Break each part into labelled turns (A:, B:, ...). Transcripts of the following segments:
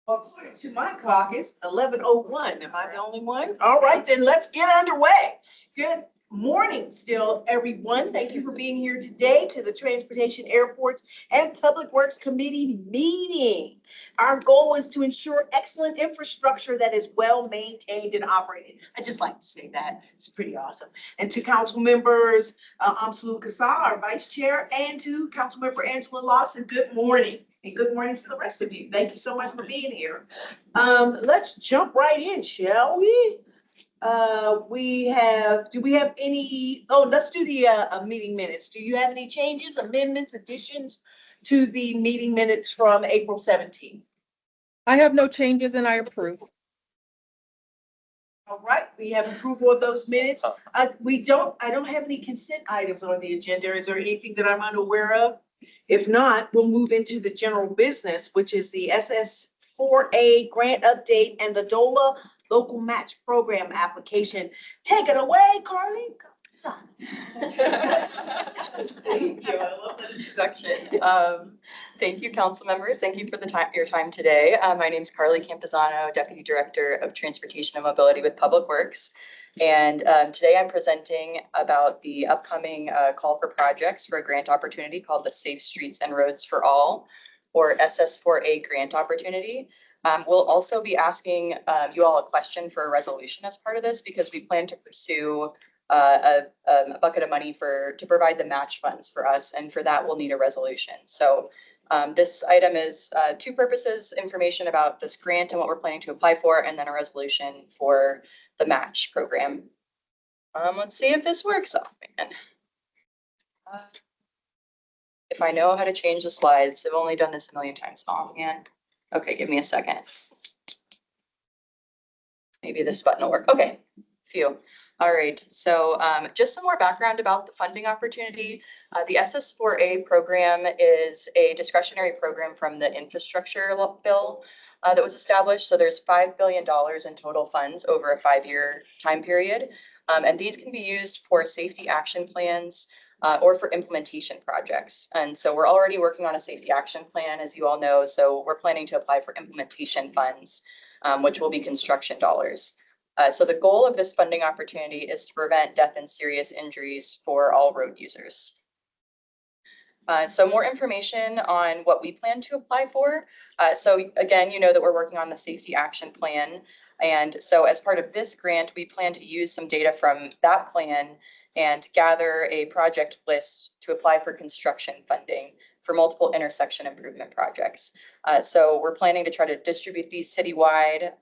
A: According to my clock, it's 11:01. Am I the only one? All right, then let's get underway. Good morning still, everyone. Thank you for being here today to the Transportation, Airports, and Public Works Committee meeting. Our goal is to ensure excellent infrastructure that is well maintained and operated. I just like to say that. It's pretty awesome. And to council members, Amsalu Kassaw, our vice chair, and to council member Angela Lawson, good morning. And good morning to the rest of you. Thank you so much for being here. Let's jump right in, shall we? Do we have any, let's do the meeting minutes. Do you have any changes, amendments, additions to the meeting minutes from April 17th?
B: I have no changes and I approve.
A: All right, we have approval of those minutes. I don't have any consent items on the agenda. Is there anything that I'm unaware of? If not, we'll move into the general business, which is the SS4A grant update and the DOLA local match program application. Take it away, Carly.
C: Thank you. I love that introduction. Thank you, council members. Thank you for your time today. My name is Carly Campizano, Deputy Director of Transportation and Mobility with Public Works. And today I'm presenting about the upcoming call for projects for a grant opportunity called the Safe Streets and Roads for All, or SS4A grant opportunity. We'll also be asking you all a question for a resolution as part of this, because we plan to pursue a bucket of money to provide the match funds for us. And for that, we'll need a resolution. So this item is two purposes: information about this grant and what we're planning to apply for, and then a resolution for the match program. Let's see if this works. Oh, man. If I know how to change the slides, I've only done this a million times. Oh, man. Okay, give me a second. Maybe this button will work. Okay, phew. All right, so just some more background about the funding opportunity. The SS4A program is a discretionary program from the infrastructure bill that was established. So there's $5 billion in total funds over a 5-year time period. And these can be used for safety action plans or for implementation projects. And so we're already working on a safety action plan, as you all know. So we're planning to apply for implementation funds, which will be construction dollars. So the goal of this funding opportunity is to prevent death and serious injuries for all road users. So more information on what we plan to apply for. So again, you know that we're working on the safety action plan. And so as part of this grant, we plan to use some data from that plan and gather a project list to apply for construction funding for multiple intersection improvement projects. So we're planning to try to distribute these citywide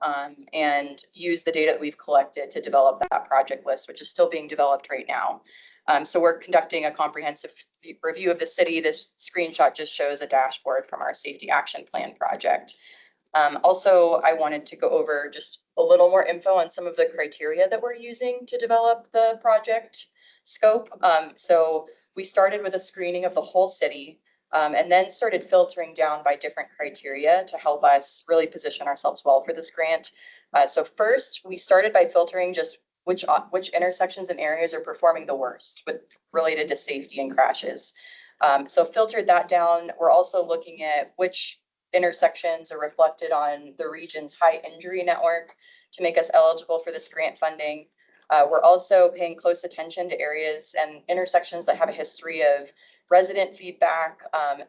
C: and use the data that we've collected to develop that project list, which is still being developed right now. So we're conducting a comprehensive review of the city. This screenshot just shows a dashboard from our safety action plan project. Also, I wanted to go over just a little more info on some of the criteria that we're using to develop the project scope. So we started with a screening of the whole city, and then started filtering down by different criteria to help us really position ourselves well for this grant. So first, we started by filtering just which intersections and areas are performing the worst related to safety and crashes. So filtered that down. We're also looking at which intersections are reflected on the region's high injury network to make us eligible for this grant funding. We're also paying close attention to areas and intersections that have a history of resident feedback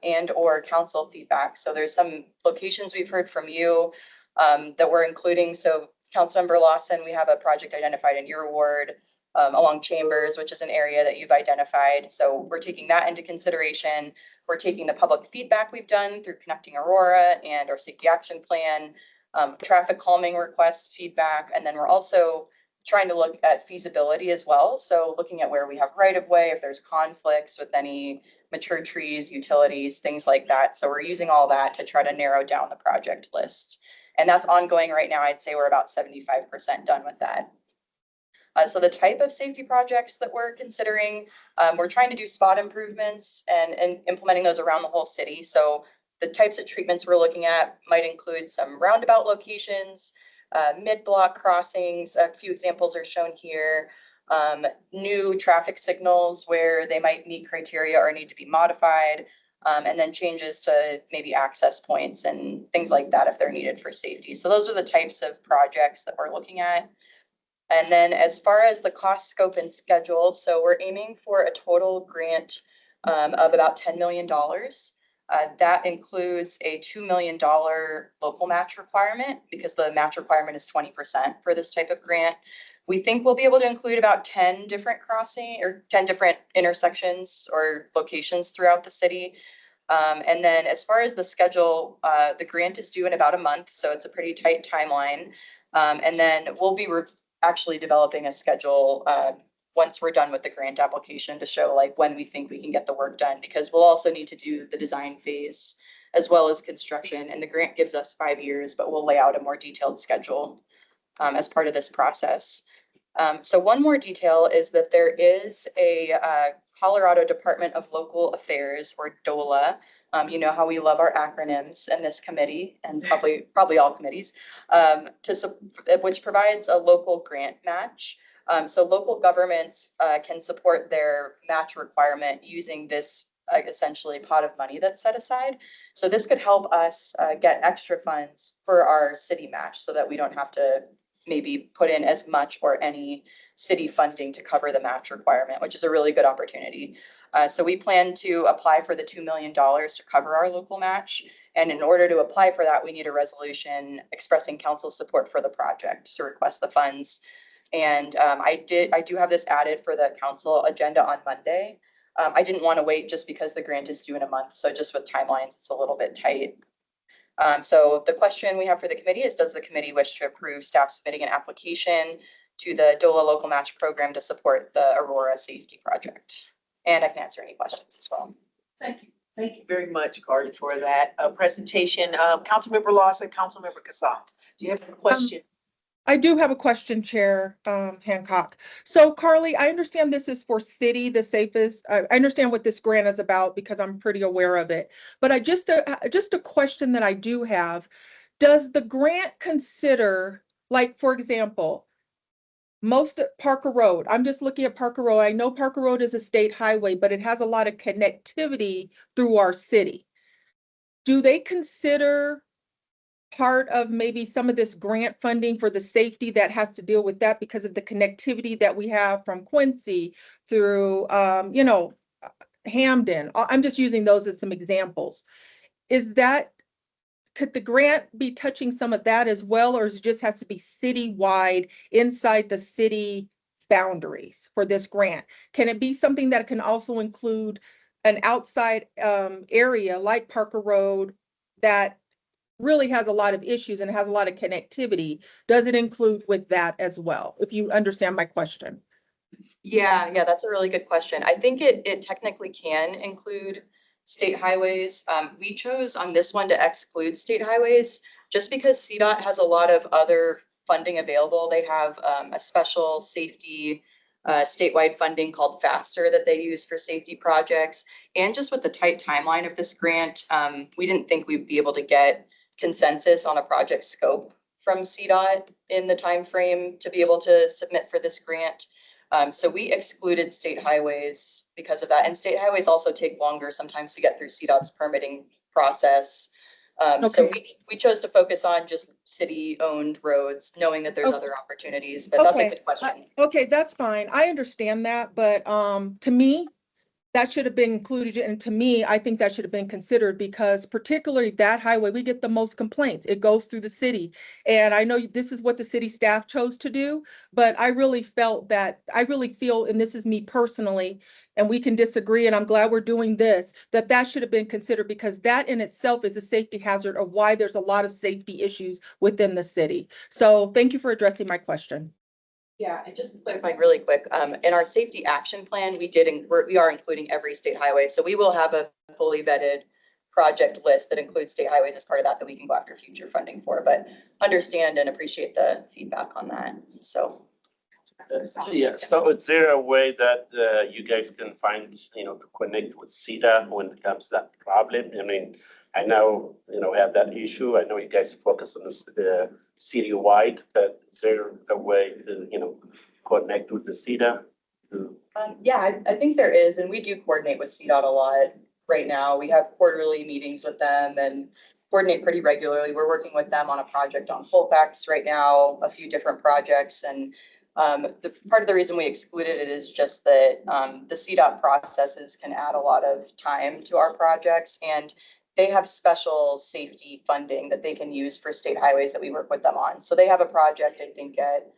C: and or council feedback. So there's some locations we've heard from you that we're including. So Councilmember Lawson, we have a project identified in your ward along Chambers, which is an area that you've identified. So we're taking that into consideration. We're taking the public feedback we've done through Connecting Aurora and our safety action plan, traffic calming request feedback, and then we're also trying to look at feasibility as well. So looking at where we have right of way, if there's conflicts with any mature trees, utilities, things like that. So we're using all that to try to narrow down the project list. And that's ongoing right now. I'd say we're about 75% done with that. So the type of safety projects that we're considering, we're trying to do spot improvements and implementing those around the whole city. So the types of treatments we're looking at might include some roundabout locations, mid-block crossings. A few examples are shown here. New traffic signals where they might meet criteria or need to be modified. and then changes to maybe access points and things like that if they're needed for safety. So those are the types of projects that we're looking at. And then as far as the cost scope and schedule, so we're aiming for a total grant of about $10 million. That includes a $2 million local match requirement because the match requirement is 20% for this type of grant. We think we'll be able to include about 10 different crossing or 10 different intersections or locations throughout the city. And then as far as the schedule, the grant is due in about a month, so it's a pretty tight timeline. And then we'll be actually developing a schedule once we're done with the grant application to show like when we think we can get the work done, because we'll also need to do the design phase as well as construction. And the grant gives us 5 years, but we'll lay out a more detailed schedule as part of this process. So one more detail is that there is a Colorado Department of Local Affairs, or DOLA. You know how we love our acronyms in this committee and probably all committees, which provides a local grant match. So local governments can support their match requirement using this essentially pot of money that's set aside. So this could help us get extra funds for our city match so that we don't have to maybe put in as much or any city funding to cover the match requirement, which is a really good opportunity. So we plan to apply for the $2 million to cover our local match. And in order to apply for that, we need a resolution expressing council support for the project to request the funds. And I do have this added for the council agenda on Monday. I didn't want to wait just because the grant is due in a month. So just with timelines, it's a little bit tight. So the question we have for the committee is, does the committee wish to approve staff submitting an application to the DOLA local match program to support the Aurora safety project? And I can answer any questions as well.
A: Thank you. Thank you very much, Carly, for that presentation. Councilmember Lawson, Councilmember Kassaw, do you have a question?
B: I do have a question, Chair Hancock. So Carly, I understand this is for city, the safest. I understand what this grant is about because I'm pretty aware of it. But just a question that I do have, does the grant consider, like, for example, most Parker Road, I'm just looking at Parker Road. I know Parker Road is a state highway, but it has a lot of connectivity through our city. Do they consider part of maybe some of this grant funding for the safety that has to deal with that because of the connectivity that we have from Quincy through, Hamden? I'm just using those as some examples. Could the grant be touching some of that as well, or it just has to be citywide inside the city boundaries for this grant? Can it be something that can also include an outside area like Parker Road that really has a lot of issues and has a lot of connectivity? Does it include with that as well? If you understand my question.
C: Yeah, that's a really good question. I think it technically can include state highways. We chose on this one to exclude state highways just because CDOT has a lot of other funding available. They have a special safety statewide funding called FASTER that they use for safety projects. And just with the tight timeline of this grant, we didn't think we'd be able to get consensus on a project scope from CDOT in the time frame to be able to submit for this grant. So we excluded state highways because of that. And state highways also take longer sometimes to get through CDOT's permitting process. So we chose to focus on just city-owned roads, knowing that there's other opportunities, but that's a good question.
B: Okay, that's fine. I understand that, but to me, that should have been included. And to me, I think that should have been considered because particularly that highway, we get the most complaints. It goes through the city. And I know this is what the city staff chose to do, but I really feel, and this is me personally, and we can disagree, and I'm glad we're doing this, that should have been considered because that in itself is a safety hazard of why there's a lot of safety issues within the city. So thank you for addressing my question.
C: Yeah, and just to clarify really quick, in our safety action plan, we are including every state highway. So we will have a fully vetted project list that includes state highways as part of that we can go after future funding for, but understand and appreciate the feedback on that. So.
D: Yeah, so is there a way that you guys can find, to connect with CETA when it comes to that problem? I mean, I know, we have that issue. I know you guys focus on the city-wide, but is there a way to, connect with the CETA?
C: Yeah, I think there is, and we do coordinate with CDOT a lot. right now. We have quarterly meetings with them and coordinate pretty regularly. We're working with them on a project on Colfax right now, a few different projects. And the part of the reason we excluded it is just that the CDOT processes can add a lot of time to our projects, and they have special safety funding that they can use for state highways that we work with them on. So they have a project, I think, at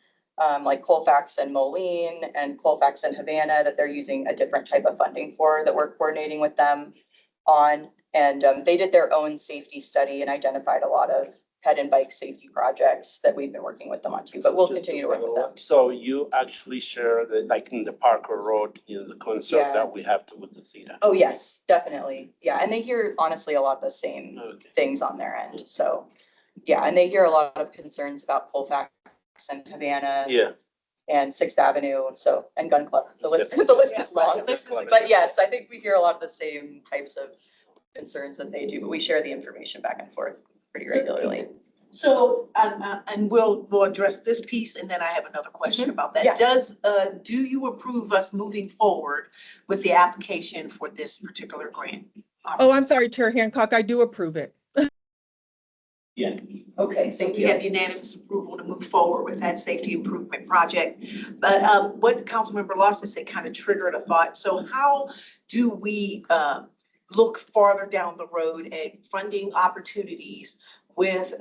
C: like Colfax and Moline and Colfax and Havana that they're using a different type of funding for, that we're coordinating with them on. And they did their own safety study and identified a lot of head and bike safety projects that we've been working with them on too, but we'll continue to work with them.
D: So you actually share the, like in the Parker Road, you know, the concern
C: Yeah.
D: that we have to with the CETA?
C: Oh, yes, definitely. Yeah, and they hear honestly a lot of the same
D: Okay.
C: things on their end. So, yeah, and they hear a lot of concerns about Colfax and Havana
D: Yeah,
C: and Sixth Avenue, so, and Gun Club. The list is long.
A: The list is
C: But yes, I think we hear a lot of the same types of concerns that they do, but we share the information back and forth pretty regularly.
A: So, and we'll address this piece, and then I have another question about that.
C: Yeah.
A: Do you approve us moving forward with the application for this particular grant?
B: Oh, I'm sorry, Chair Hancock, I do approve it.
D: yeah.
A: Okay, so we have unanimous approval to move forward with that safety improvement project. But what Councilmember Lawson said kind of triggered a thought. So how do we look farther down the road at funding opportunities with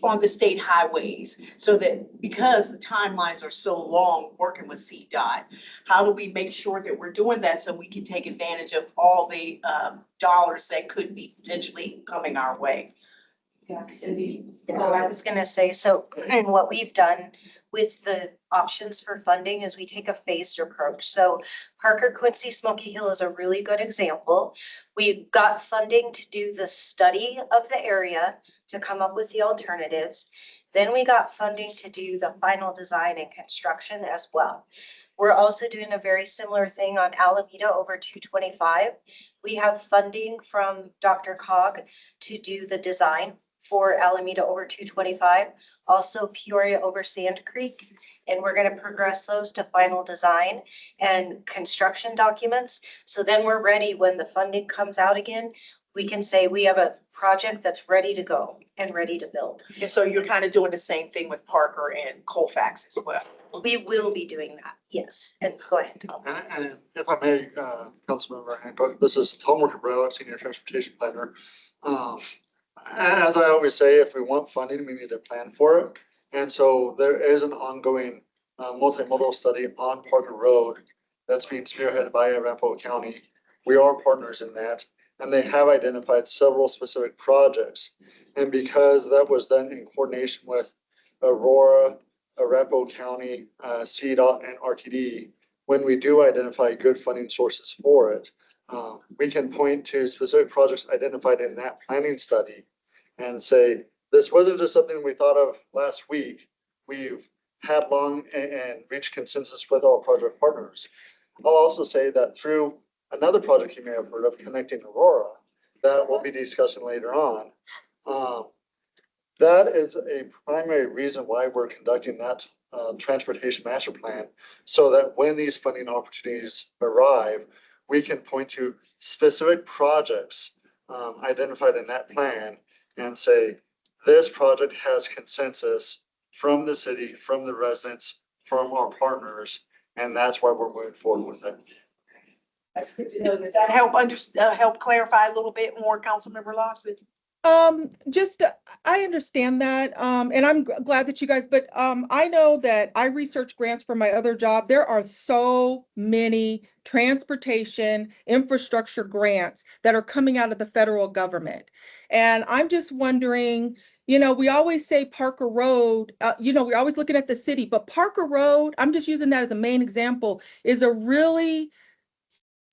A: on the state highways, so that, because the timelines are so long working with CDOT, how do we make sure that we're doing that so we can take advantage of all the dollars that could be potentially coming our way?
E: Yeah, Cindy. Well, I was gonna say, so and what we've done with the options for funding is we take a phased approach. So Parker Quincy Smoky Hill is a really good example. We got funding to do the study of the area to come up with the alternatives. Then we got funding to do the final design and construction as well. We're also doing a very similar thing on Alameda over 225. We have funding from DRCOG to do the design for Alameda over 225, also Peoria over Sand Creek. And we're gonna progress those to final design and construction documents. So then we're ready when the funding comes out again, we can say we have a project that's ready to go and ready to build.
A: And so you're kind of doing the same thing with Parker and Colfax as well.
E: We will be doing that, yes. And go ahead.
F: And if I may, Councilmember Hancock, this is Tom Worker, Senior Transportation Planner. As I always say, if we want funding, we need to plan for it. And so there is an ongoing multimodal study on Parker Road that's being spearheaded by Arapahoe County. We are partners in that, and they have identified several specific projects. And because that was done in coordination with Aurora, Arapahoe County, CDOT, and RTD, when we do identify good funding sources for it, we can point to specific projects identified in that planning study and say, this wasn't just something we thought of last week. We've had long and reached consensus with our project partners. I'll also say that through another project you may have heard of, Connecting Aurora, that we'll be discussing later on. That is a primary reason why we're conducting that transportation master plan, so that when these funding opportunities arrive, we can point to specific projects identified in that plan and say, this project has consensus from the city, from the residents, from our partners, and that's why we're moving forward with it.
A: That's good to know. Does that help help clarify a little bit more, Councilmember Lawson?
B: I understand that, and I'm glad that you guys, but I know that I research grants for my other job. There are so many transportation infrastructure grants that are coming out of the federal government. And I'm just wondering, we always say Parker Road, we're always looking at the city, but Parker Road, I'm just using that as a main example, is a really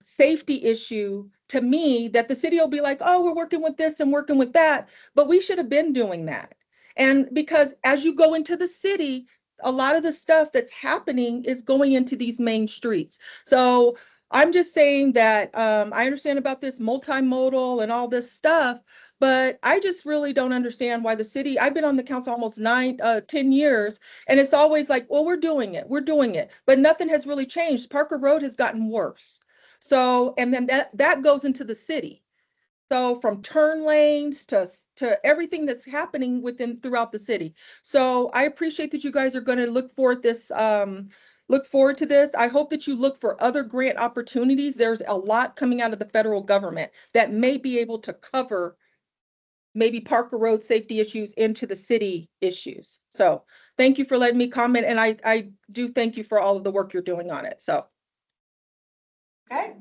B: safety issue to me, that the city will be like, oh, we're working with this and working with that, but we should have been doing that. And because as you go into the city, a lot of the stuff that's happening is going into these main streets. So I'm just saying that I understand about this multimodal and all this stuff, but I just really don't understand why the city, I've been on the council almost 10 years, and it's always like, well, we're doing it, but nothing has really changed. Parker Road has gotten worse. So, and then that goes into the city. So from turn lanes to everything that's happening throughout the city. So I appreciate that you guys are going to look forward to this. I hope that you look for other grant opportunities. There's a lot coming out of the federal government that may be able to cover maybe Parker Road safety issues into the city issues. So thank you for letting me comment. And I do thank you for all of the work you're doing on it. So.
A: Okay,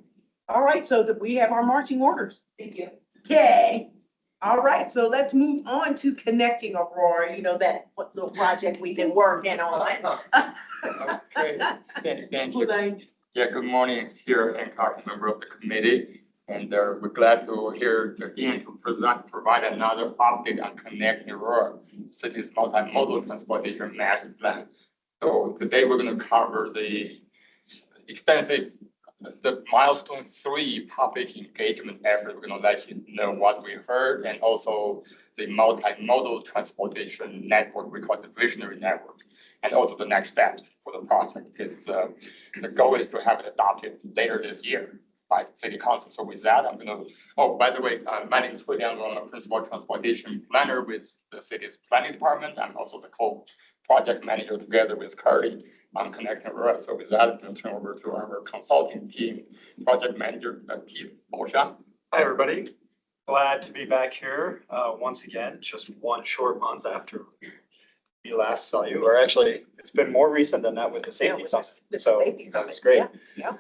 A: all right, so that we have our marching orders.
C: Thank you.
A: Okay, all right, so let's move on to Connecting Aurora, that little project we've been working on.
G: Okay, thank you. Yeah, good morning, here Hancock, member of the committee. And we're glad to hear again to provide another update on Connecting Aurora City's multimodal transportation master plan. So today we're going to cover the extensive, the milestone 3 public engagement effort. We're going to let you know what we heard, and also the multimodal transportation network, we call it the visionary network, and also the next steps for the project. The goal is to have it adopted later this year by city council. So with that, I'm going to, oh, by the way, my name is Huiliang, I'm a principal transportation planner with the city's planning department. I'm also the co-project manager together with Carly on Connecting Aurora. So with that, I'm going to turn over to our consulting team, project manager, Keith Bolsha.
H: Hi, everybody. Glad to be back here once again, just one short month after we last saw you, or actually, it's been more recent than that with the safety summit. So that was great.
A: Yeah.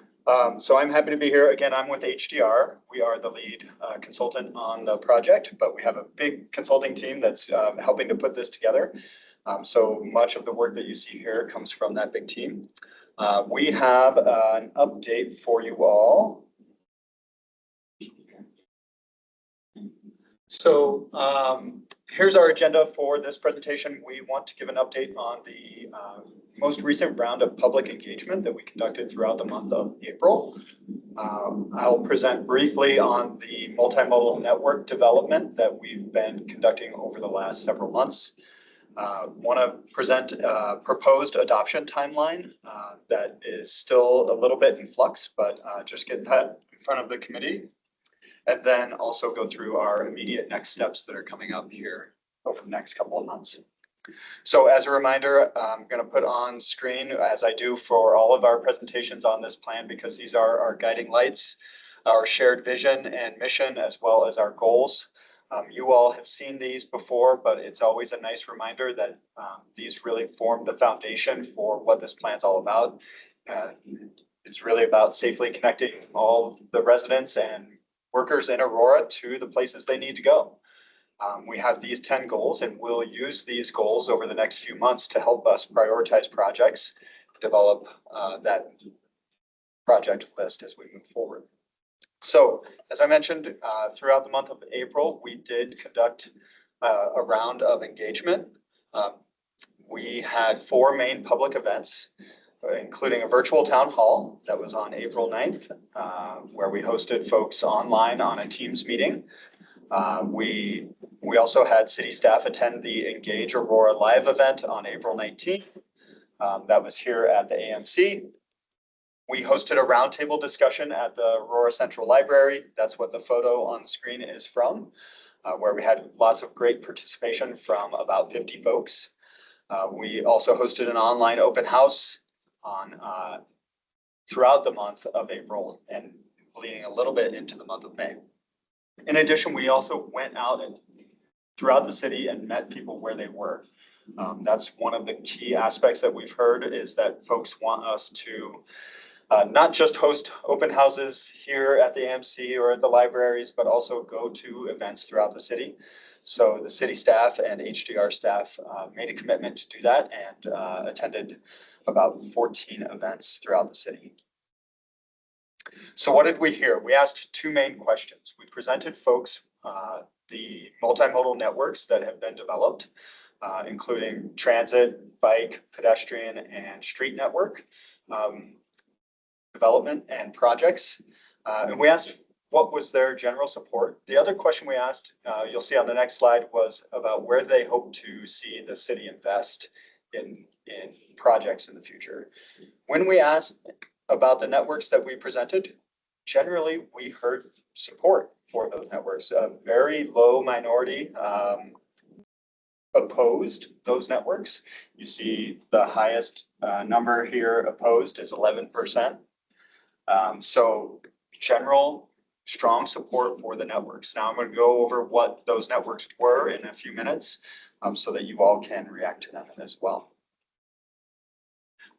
H: So I'm happy to be here. Again, I'm with HDR. We are the lead consultant on the project, but we have a big consulting team that's helping to put this together. So much of the work that you see here comes from that big team. We have an update for you all. So here's our agenda for this presentation. We want to give an update on the most recent round of public engagement that we conducted throughout the month of April. I'll present briefly on the multimodal network development that we've been conducting over the last several months. Want to present a proposed adoption timeline that is still a little bit in flux, but just get that in front of the committee. And then also go through our immediate next steps that are coming up here over the next couple of months. So as a reminder, I'm going to put on screen, as I do for all of our presentations on this plan, because these are our guiding lights, our shared vision and mission, as well as our goals. You all have seen these before, but it's always a nice reminder that these really form the foundation for what this plan's all about. It's really about safely connecting all the residents and workers in Aurora to the places they need to go. We have these 10 goals, and we'll use these goals over the next few months to help us prioritize projects, develop that project list as we move forward. So as I mentioned, throughout the month of April, we did conduct a round of engagement. We had 4 main public events, including a virtual town hall that was on April 9th, where we hosted folks online on a Teams meeting. We also had city staff attend the Engage Aurora live event on April 19th. That was here at the AMC. We hosted a roundtable discussion at the Aurora Central Library. That's what the photo on the screen is from, where we had lots of great participation from about 50 folks. We also hosted an online open house on throughout the month of April and bleeding a little bit into the month of May. In addition, we also went out and throughout the city and met people where they were. That's one of the key aspects that we've heard, is that folks want us to not just host open houses here at the AMC or at the libraries, but also go to events throughout the city. So the city staff and HDR staff made a commitment to do that and attended about 14 events throughout the city. So what did we hear? We asked 2 main questions. We presented folks the multimodal networks that have been developed, including transit, bike, pedestrian, and street network development and projects. And we asked what was their general support. The other question we asked, you'll see on the next slide, was about where they hope to see the city invest in projects in the future. When we asked about the networks that we presented, generally, we heard support for those networks. A very low minority opposed those networks. You see the highest number here opposed is 11%. So general strong support for the networks. Now I'm going to go over what those networks were in a few minutes so that you all can react to them as well.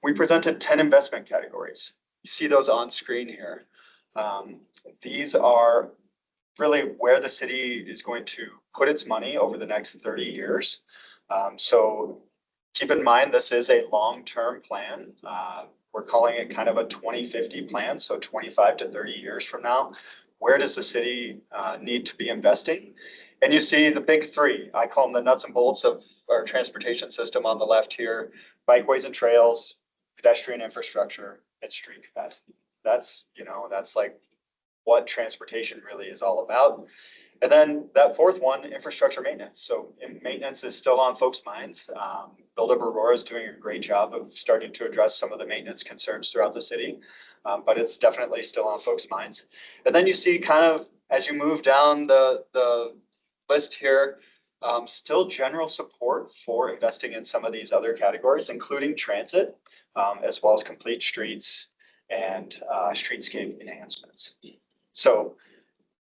H: We presented 10 investment categories. You see those on screen here. These are really where the city is going to put its money over the next 30 years. So keep in mind, this is a long-term plan. We're calling it kind of a 2050 plan, so 25 to 30 years from now. Where does the city need to be investing? And you see the big three. I call them the nuts and bolts of our transportation system on the left here: bikeways and trails, pedestrian infrastructure, and street capacity. That's like what transportation really is all about. And then that fourth one, infrastructure maintenance. So maintenance is still on folks' minds. Build Up Aurora is doing a great job of starting to address some of the maintenance concerns throughout the city, but it's definitely still on folks' minds. And then you see kind of as you move down the list here, still general support for investing in some of these other categories, including transit, as well as complete streets and streetscape enhancements. So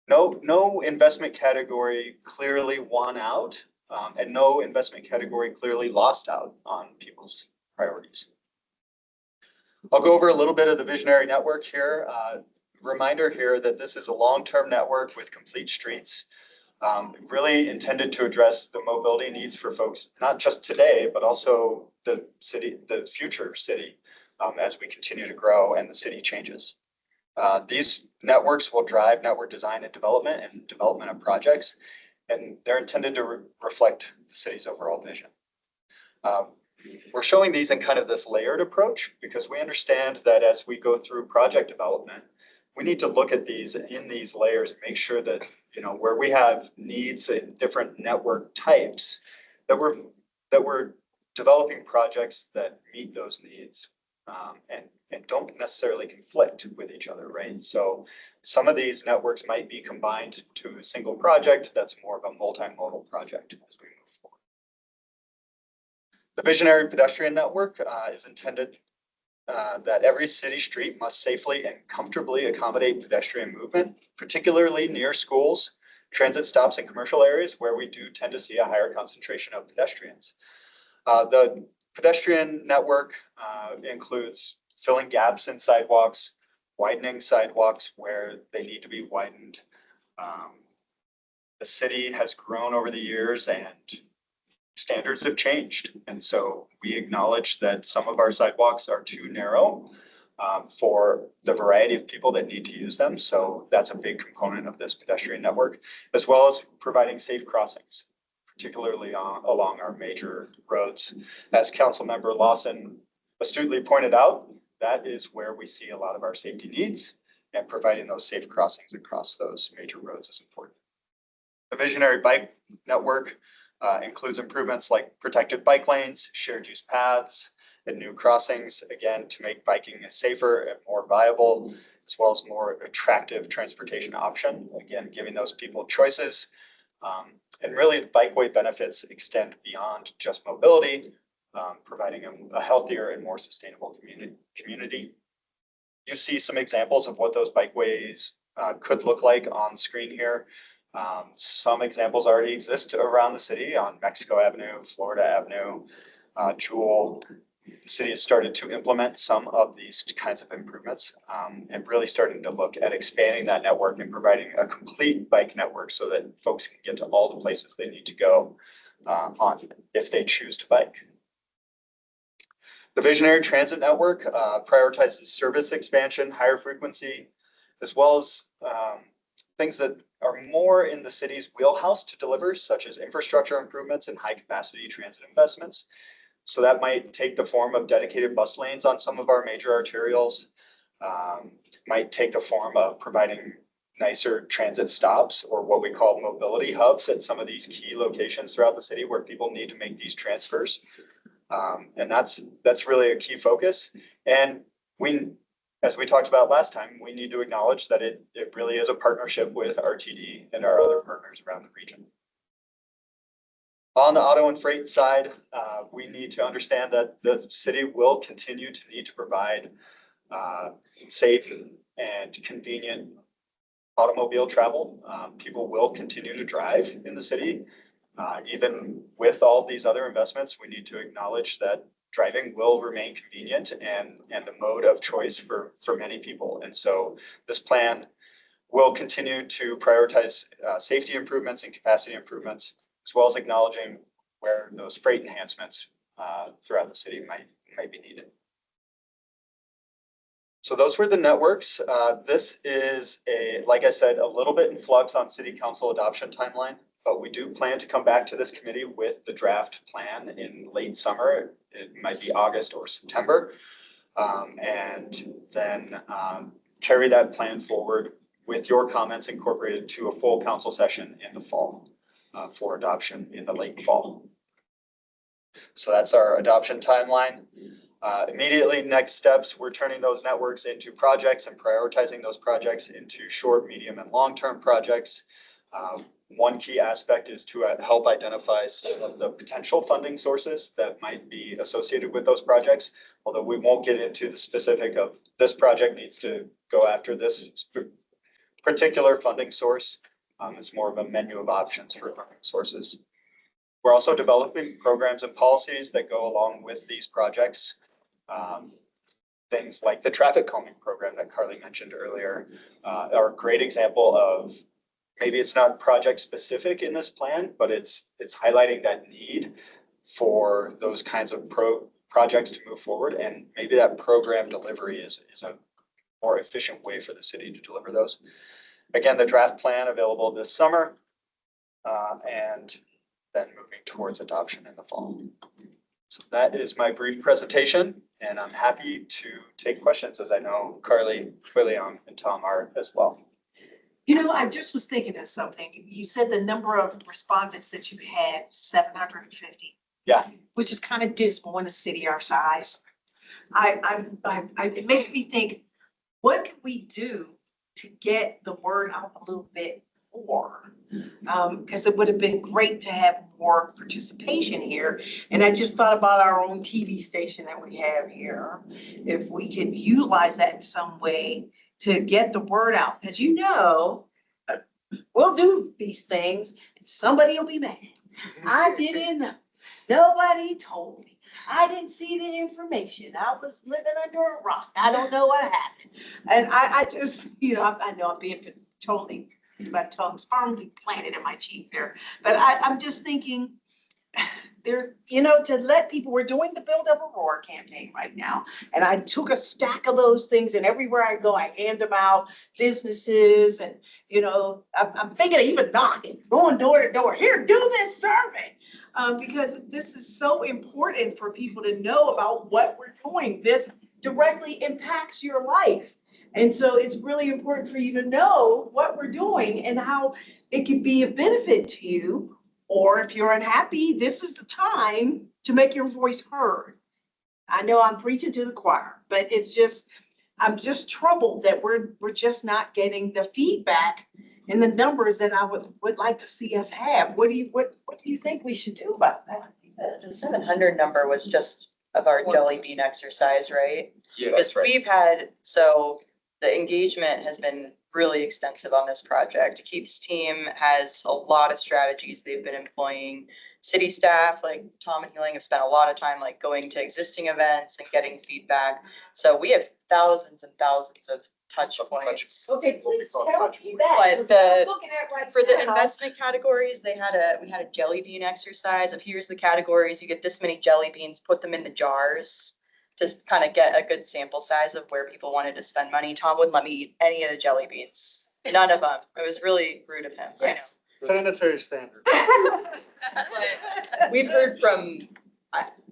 H: no investment category clearly won out, and no investment category clearly lost out on people's priorities. I'll go over a little bit of the visionary network here. Reminder here that this is a long-term network with complete streets, really intended to address the mobility needs for folks, not just today, but also the future city, as we continue to grow and the city changes. These networks will drive network design and development of projects, and they're intended to reflect the city's overall vision. We're showing these in kind of this layered approach because we understand that as we go through project development, we need to look at these in these layers and make sure that, where we have needs in different network types, that we're developing projects that meet those needs, and don't necessarily conflict with each other, right? So some of these networks might be combined to a single project that's more of a multimodal project as we move forward. The visionary pedestrian network is intended that every city street must safely and comfortably accommodate pedestrian movement, particularly near schools, transit stops, and commercial areas where we do tend to see a higher concentration of pedestrians. The pedestrian network includes filling gaps in sidewalks, widening sidewalks where they need to be widened. The city has grown over the years and standards have changed. And so we acknowledge that some of our sidewalks are too narrow for the variety of people that need to use them. So that's a big component of this pedestrian network, as well as providing safe crossings, particularly along our major roads. As Councilmember Lawson astutely pointed out, that is where we see a lot of our safety needs, and providing those safe crossings across those major roads is important. The visionary bike network includes improvements like protected bike lanes, shared use paths, and new crossings, again, to make biking a safer and more viable, as well as more attractive transportation option. Again, giving those people choices. And really, the bikeway benefits extend beyond just mobility, providing a healthier and more sustainable community. You see some examples of what those bikeways could look like on screen here. Some examples already exist around the city on Mexico Avenue, Florida Avenue, Jewel. The city has started to implement some of these kinds of improvements, and really starting to look at expanding that network and providing a complete bike network so that folks can get to all the places they need to go on if they choose to bike. The visionary transit network prioritizes service expansion, higher frequency, as well as things that are more in the city's wheelhouse to deliver, such as infrastructure improvements and high capacity transit investments. So that might take the form of dedicated bus lanes on some of our major arterials, might take the form of providing nicer transit stops, or what we call mobility hubs at some of these key locations throughout the city where people need to make these transfers. And that's really a key focus. And as we talked about last time, we need to acknowledge that it really is a partnership with RTD and our other partners around the region. On the auto and freight side, we need to understand that the city will continue to need to provide safe and convenient automobile travel. People will continue to drive in the city. Even with all these other investments, we need to acknowledge that driving will remain convenient and the mode of choice for many people. And so this plan will continue to prioritize safety improvements and capacity improvements, as well as acknowledging where those freight enhancements throughout the city might be needed. So those were the networks. This is like I said, a little bit in flux on city council adoption timeline, but we do plan to come back to this committee with the draft plan in late summer. It might be August or September. And then carry that plan forward with your comments incorporated to a full council session in the fall for adoption in the late fall. So that's our adoption timeline. Immediately next steps, we're turning those networks into projects and prioritizing those projects into short, medium, and long-term projects. One key aspect is to help identify some of the potential funding sources that might be associated with those projects. Although we won't get into the specific of this project needs to go after this particular funding source. It's more of a menu of options for funding sources. We're also developing programs and policies that go along with these projects. Things like the traffic calming program that Carly mentioned earlier are a great example of maybe it's not project specific in this plan, but it's highlighting that need for those kinds of projects to move forward. And maybe that program delivery is a more efficient way for the city to deliver those. Again, the draft plan available this summer and then moving towards adoption in the fall. So that is my brief presentation, and I'm happy to take questions, as I know Carly, William, and Tom are as well.
A: You know, I just was thinking of something. You said the number of respondents that you had, 750.
H: Yeah.
A: Which is kind of dismal in a city our size. It makes me think, what can we do to get the word out a little bit more? Because it would have been great to have more participation here. And I just thought about our own TV station that we have here. If we could utilize that in some way to get the word out, because you know, we'll do these things and somebody will be mad. I didn't know. Nobody told me. I didn't see the information. I was living under a rock. I don't know what happened. And I just, you know, I know I'm being totally, my tongue's firmly planted in my cheek there. But I'm just thinking, there, you know, to let people, we're doing the Build Up Aurora campaign right now. And I took a stack of those things, and everywhere I go, I hand them out, businesses, and, you know, I'm thinking of even knocking, going door to door, here, do this survey. Because this is so important for people to know about what we're doing. This directly impacts your life. And so it's really important for you to know what we're doing and how it can be a benefit to you. Or if you're unhappy, this is the time to make your voice heard. I know I'm preaching to the choir, but it's just, I'm just troubled that we're just not getting the feedback and the numbers that I would like to see us have. What do you think we should do about that?
C: The 700 number was just of our jelly bean exercise, right?
G: Yeah,
C: Because
G: that's right.
C: we've had, so the engagement has been really extensive on this project. Keith's team has a lot of strategies they've been employing. City staff, like Tom and Healing, have spent a lot of time like going to existing events and getting feedback. So we have thousands and thousands of touch points.
A: Okay, please tell me that.
C: But
A: because I'm looking at right
C: For the
A: now.
C: investment categories, we had a jelly bean exercise of here's the categories, you get this many jelly beans, put them in the jars. To kind of get a good sample size of where people wanted to spend money. Tom wouldn't let me eat any of the jelly beans, none of them. It was really rude of him,
A: Yes.
F: Sanitary standard.
C: I know. But we've heard from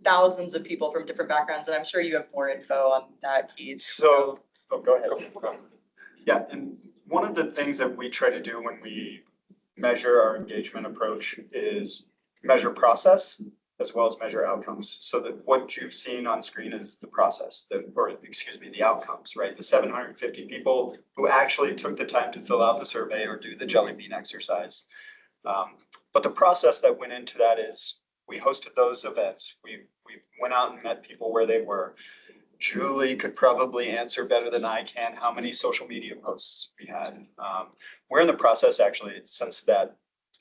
C: thousands of people from different backgrounds, and I'm sure you have more info on that, Keith.
H: So, go ahead. Yeah, and one of the things that we try to do when we measure our engagement approach is measure process as well as measure outcomes. So that what you've seen on screen is the process, the outcomes, right? The 750 people who actually took the time to fill out the survey or do the jelly bean exercise. But the process that went into that is we hosted those events. We went out and met people where they were. Julie could probably answer better than I can how many social media posts we had. We're in the process, actually, since that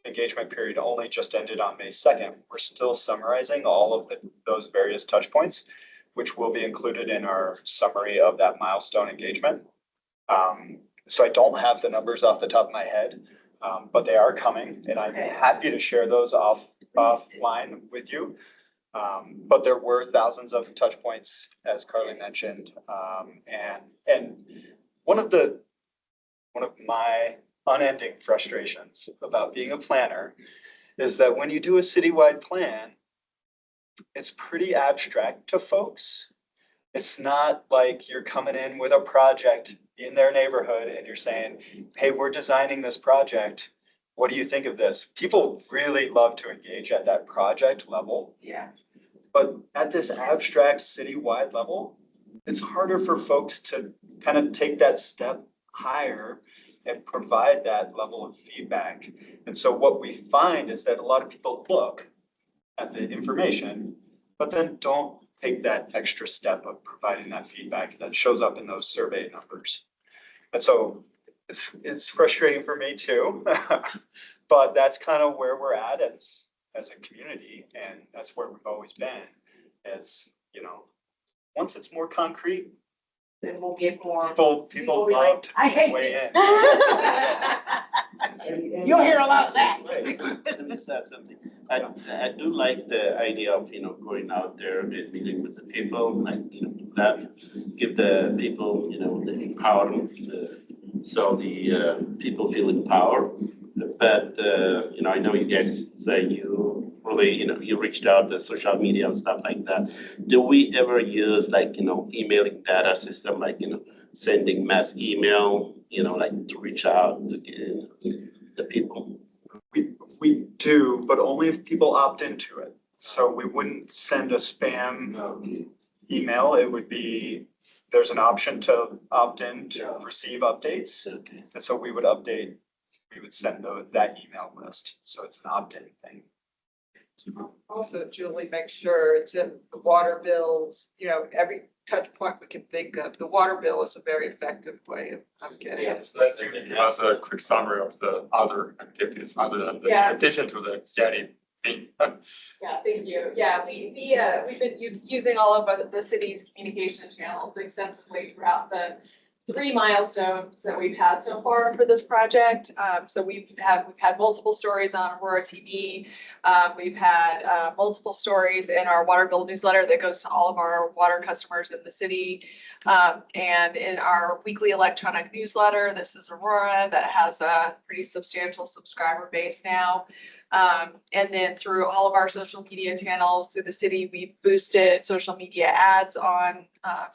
H: engagement period only just ended on May 2nd. We're still summarizing all of those various touch points, which will be included in our summary of that milestone engagement. So I don't have the numbers off the top of my head, but they are coming, and I'm happy to share those offline with you. But there were thousands of touch points, as Carly mentioned. And one of my unending frustrations about being a planner is that when you do a citywide plan, it's pretty abstract to folks. It's not like you're coming in with a project in their neighborhood and you're saying, hey, we're designing this project. What do you think of this? People really love to engage at that project level.
A: Yeah.
H: But at this abstract citywide level, it's harder for folks to kind of take that step higher and provide that level of feedback. And so what we find is that a lot of people look at the information, but then don't take that extra step of providing that feedback that shows up in those survey numbers. And so it's frustrating for me too, but that's kind of where we're at as a community, and that's where we've always been. As you know, once it's more concrete,
A: Then we'll get more.
H: people
A: be
H: love
A: like,
H: to
A: I hate
H: weigh
A: this.
H: in.
A: You'll hear a lot of that.
D: Let me say something. I do like the idea of, going out there and meeting with the people, like, that give the people, the empowerment, so the people feel empowered. But, I know you guys say you really, you reached out to social media and stuff like that. Do we ever use emailing data system, sending mass email, to reach out to the people?
H: We do, but only if people opt into it. So we wouldn't send a spam email. It would be, there's an option to opt in to receive updates.
D: Okay.
H: And so we would send that email list. So it's an opt-in thing.
I: Also, Julie, make sure it's in the water bills, every touch point we can think of. The water bill is a very effective way of getting it.
G: Give us a quick summary of the other activities other than the
J: Yeah.
G: addition to the jelly bean.
J: Yeah, thank you. Yeah, we've been using all of the city's communication channels extensively throughout the 3 milestones that we've had so far for this project. So we've had multiple stories on Aurora TV. We've had multiple stories in our water bill newsletter that goes to all of our water customers in the city. And in our weekly electronic newsletter, this is Aurora, that has a pretty substantial subscriber base now. And then through all of our social media channels through the city, we've boosted social media ads on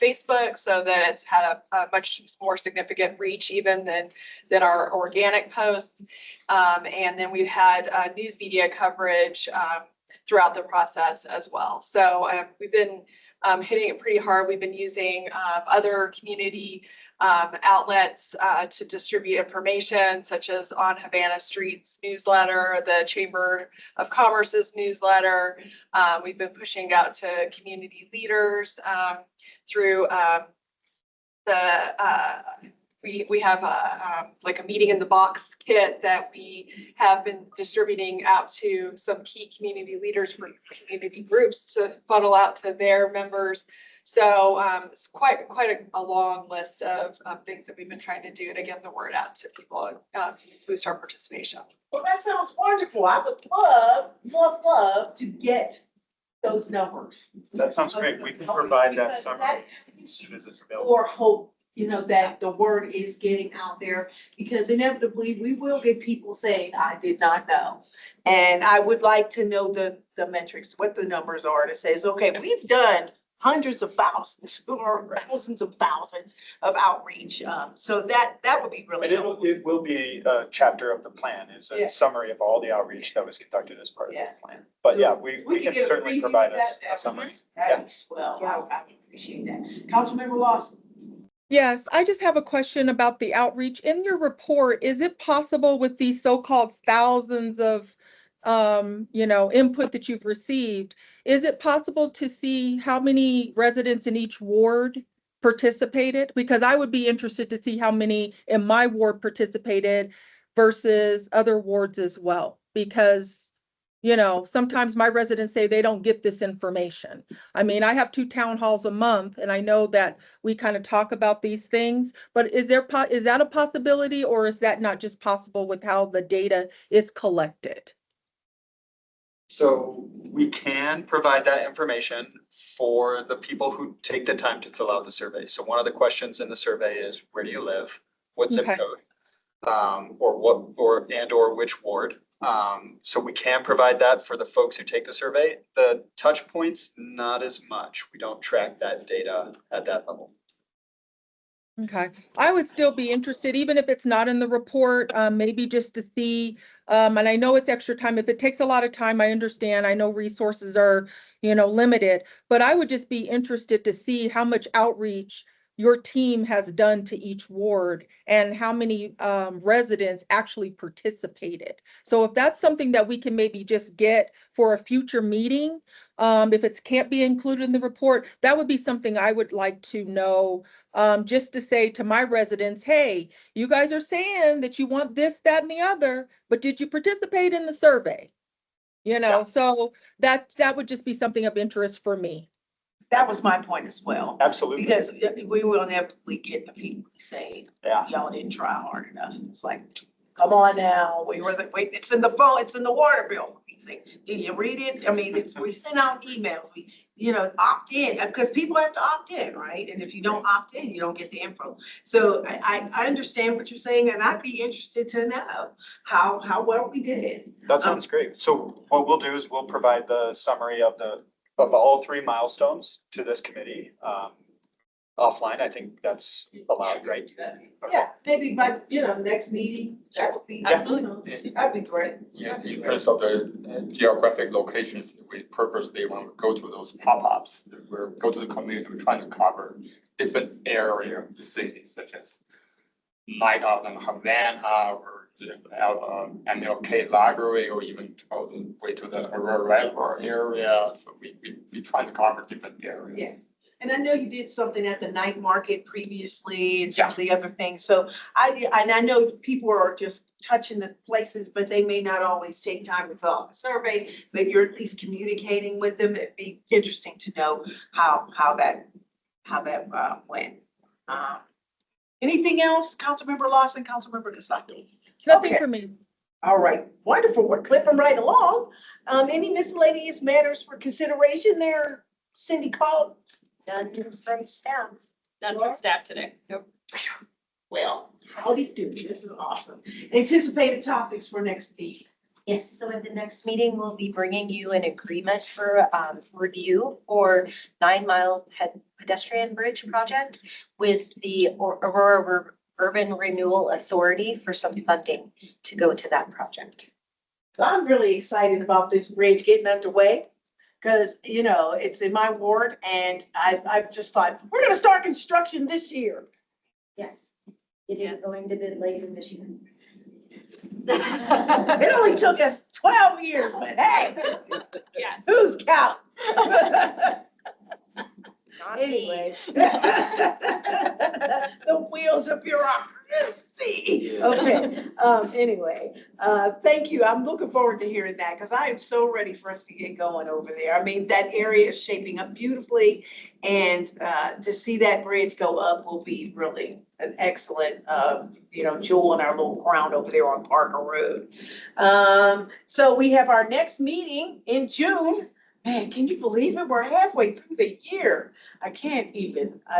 J: Facebook so that it's had a much more significant reach even than our organic posts. And then we've had news media coverage throughout the process as well. So we've been hitting it pretty hard. We've been using other community outlets to distribute information, such as on Havana Street's newsletter, the Chamber of Commerce's newsletter. We've been pushing out to community leaders through we have a meeting in the box kit that we have been distributing out to some key community leaders for community groups to funnel out to their members. So it's quite a long list of things that we've been trying to do to get the word out to people and boost our participation.
A: Well, that sounds wonderful. I would love to get those numbers.
H: That sounds great. We can provide that summary as soon as it's available.
A: Or hope, that the word is getting out there, because inevitably we will get people saying, I did not know. And I would like to know the metrics, what the numbers are, that says, okay, we've done hundreds of thousands or thousands of thousands of outreach. So that would be really
H: And
A: helpful.
H: it will be a chapter of the plan, is
A: Yeah.
H: a summary of all the outreach that was conducted as part of
A: Yeah.
H: the plan. But
A: So
H: yeah, we
A: we can
H: can
A: get a
H: certainly
A: preview
H: provide
A: of
H: us
A: that
H: a summary.
A: That'd
H: Yeah.
A: be swell. I would appreciate that. Councilmember Lawson.
B: Yes, I just have a question about the outreach. In your report, is it possible with these so-called thousands of, input that you've received, is it possible to see how many residents in each ward participated? Because I would be interested to see how many in my ward participated versus other wards as well. Because, sometimes my residents say they don't get this information. I mean, I have 2 town halls a month, and I know that we kind of talk about these things, but is that a possibility, or is that not just possible with how the data is collected?
H: So we can provide that information for the people who take the time to fill out the survey. So one of the questions in the survey is, where do you live? What zip
B: Okay.
H: code? Or which ward? So we can provide that for the folks who take the survey. The touch points, not as much. We don't track that data at that level.
B: Okay, I would still be interested, even if it's not in the report, maybe just to see, and I know it's extra time. If it takes a lot of time, I understand. I know resources are, limited, but I would just be interested to see how much outreach your team has done to each ward and how many residents actually participated. So if that's something that we can maybe just get for a future meeting, if it can't be included in the report, that would be something I would like to know, just to say to my residents, hey, you guys are saying that you want this, that, and the other, but did you participate in the survey? So that would just be something of interest for me.
A: That was my point as well.
H: Absolutely.
A: Because we will inevitably get the people who say,
H: Yeah.
A: y'all didn't try hard enough. It's like, come on now, it's in the phone, it's in the water bill. We say, did you read it? I mean, we send out emails, we, opt in, because people have to opt in, right? And if you don't opt in, you don't get the info. So I understand what you're saying, and I'd be interested to know how well we did.
H: That sounds great. So what we'll do is we'll provide the summary of all 3 milestones to this committee. Offline, I think that's allowed, right?
A: Yeah, maybe by, next meeting. That would be,
C: Absolutely.
A: that'd be great.
G: Yeah, in terms of the geographic locations, we purposely want to go to those pop-ups. Go to the community, we're trying to cover different area of the city, such as Night Out in Havana, or the MLK Library, or even all the way to the Aurora Reservoir area. So we trying to cover different areas.
A: Yeah. And I know you did something at the night market previously and some of the other things. So I know people are just touching the places, but they may not always take time to fill out the survey. Maybe you're at least communicating with them. It'd be interesting to know how that went. Anything else? Councilmember Lawson, Councilmember Kassaw?
B: Nothing
A: Okay.
B: for me.
A: All right, wonderful. We're clipping right along. Any miscellaneous matters for consideration there, Cindy called?
E: None from staff.
C: None from staff today. Nope.
A: Well, howdy do. This is awesome. Anticipated topics for next meeting.
E: Yes, so at the next meeting, we'll be bringing you an agreement for review for 9 Mile Pedestrian Bridge project with the Aurora Urban Renewal Authority for some funding to go to that project.
A: So I'm really excited about this bridge getting underway. Because, it's in my ward and I've just thought, we're gonna start construction this year.
E: Yes, it is going to be later this year.
A: It only took us 12 years, but hey,
C: Yes.
A: who's counting?
E: Not me.
A: Anyway. The wheels of bureaucracy. Okay, anyway, thank you. I'm looking forward to hearing that because I am so ready for us to get going over there. I mean, that area is shaping up beautifully and to see that bridge go up will be really an excellent, jewel in our little crown over there on Parker Road. So we have our next meeting in June. Man, can you believe it? We're halfway through the year. I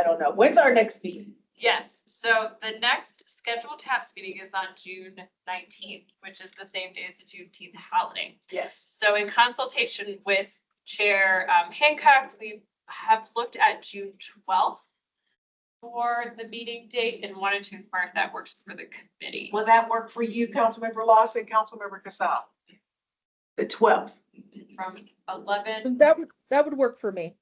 A: don't know. When's our next meeting?
J: Yes, so the next scheduled TAPS meeting is on June 19th, which is the same day as the Juneteenth holiday.
A: Yes.
J: So in consultation with Chair Hancock, we
K: have looked at June 12th for the meeting date and wanted to inquire if that works for the committee.
A: Will that work for you, Councilmember Lawson, Councilmember Kassaw? The 12th.
K: From 11.
B: That would work for me.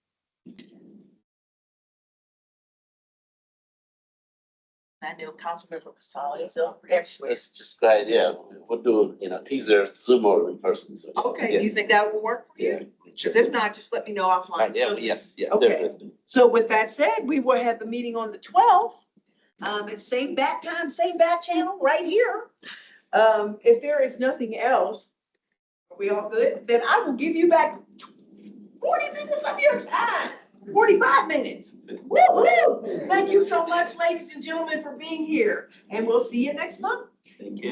A: I know Councilmember Kassaw is up everywhere.
D: That's just a good idea. We'll do, either Zoom or in person. So,
A: Okay,
D: yeah.
A: you think that will work for you?
D: Yeah.
A: Because if not, just let me know offline.
D: Yeah,
A: So-
D: yes, yeah,
A: Okay.
D: definitely.
A: So with that said, we will have the meeting on the 12th. It's same bat time, same bat channel right here. If there is nothing else, are we all good? Then I will give you back 40 minutes of your time, 45 minutes. Woo-hoo! Thank you so much, ladies and gentlemen, for being here, and we'll see you next month.
D: Thank you.